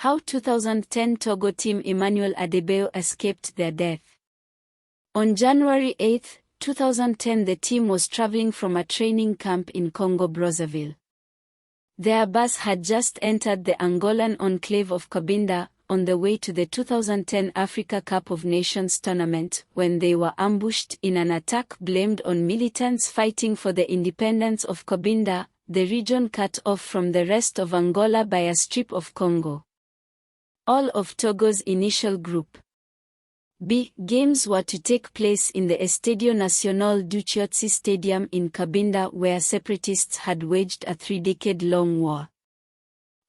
How 2010 Togo team Emanuel Debayo escaped their death. On January 8, 2010, the team was traveling from a training camp in Congo-Brazzaville. Their bus had just entered the Angolan enclave of Cabinda, on the way to the 2010 Africa Cup of Nations tournament, when they were ambushed in an attack blamed on militants fighting for the independence of Cabinda, the region cut off from the rest of Angola by a strip of Congo. All of Togo's initial Group B games were to take place in the Estadio Nacional du Chiotsi Stadium in Cabinda, where separatists had waged a 3-decade-long war.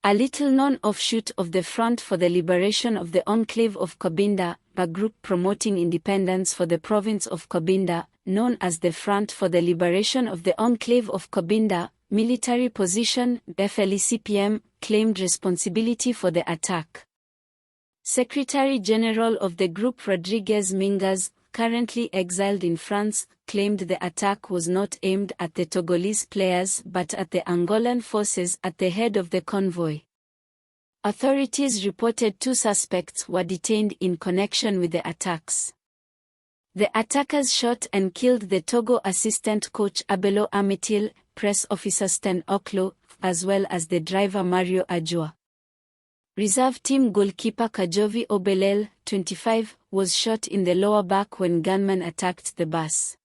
A little-known offshoot of the Front for the Liberation of the Enclave of Cabinda, a group promoting independence for the province of Cabinda, known as the Front for the Liberation of the Enclave of Cabinda, military position, FLCPM, claimed responsibility for the attack. Secretary-General of the group Rodriguez Mingas, currently exiled in France, claimed the attack was not aimed at the Togolese players but at the Angolan forces at the head of the convoy. Authorities reported 2 suspects were detained in connection with the attacks. The attackers shot and killed the Togo assistant coach Abelo Ametil, press officer Stan Oklo, as well as the driver Mario Ajua. Reserve team goalkeeper Kajovi Obelel, 25, was shot in the lower back when gunmen attacked the bus.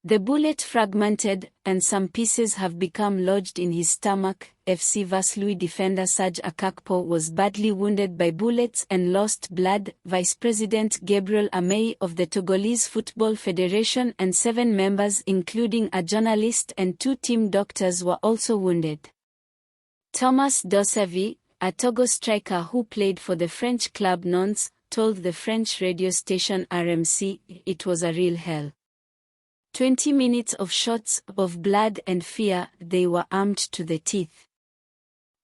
The bullet fragmented, and some pieces have become lodged in his stomach. FC Vaslui defender Serge Akakpo was badly wounded by bullets and lost blood. Vice President Gabriel Amei of the Togolese Football Federation and 7 members, including a journalist and 2 team doctors, were also wounded. Thomas Dossavi, a Togo striker who played for the French club Nantes, told the French radio station RMC, "It was a real hell. 20 minutes of shots, of blood and fear. They were armed to the teeth.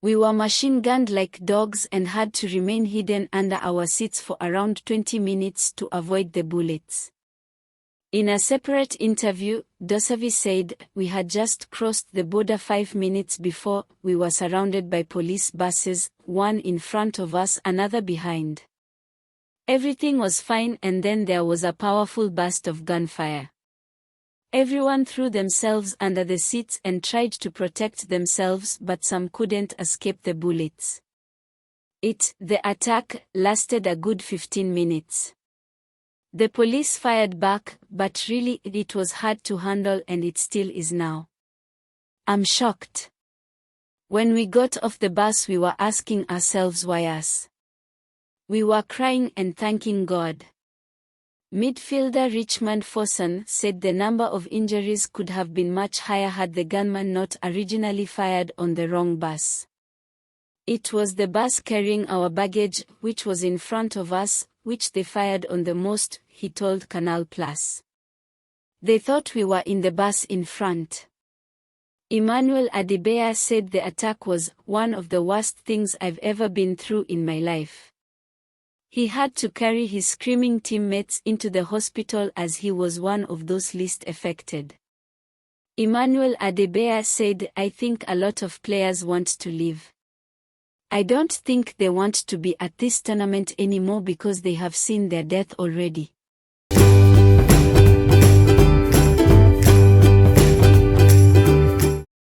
We were machine-gunned like dogs and had to remain hidden under our seats for around 20 minutes to avoid the bullets." In a separate interview, Dossavi said, "We had just crossed the border 5 minutes before. We were surrounded by police buses, one in front of us, another behind. Everything was fine, and then there was a powerful burst of gunfire. Everyone threw themselves under the seats and tried to protect themselves, but some couldn't escape the bullets. The attack, lasted a good 15 minutes. The police fired back, but really, it was hard to handle, and it still is now. I'm shocked. When we got off the bus, we were asking ourselves why us. We were crying and thanking God." Midfielder Richmond Fossen said the number of injuries could have been much higher had the gunman not originally fired on the wrong bus. "It was the bus carrying our baggage, which was in front of us, which they fired on the most," he told Canal Plus. "They thought we were in the bus in front." Emanuel Debayo said the attack was one of the worst things I've ever been through in my life. He had to carry his screaming teammates into the hospital as he was one of those least affected. Emanuel Debayo said, "I think a lot of players want to leave. I don't think they want to be at this tournament anymore because they have seen their death already.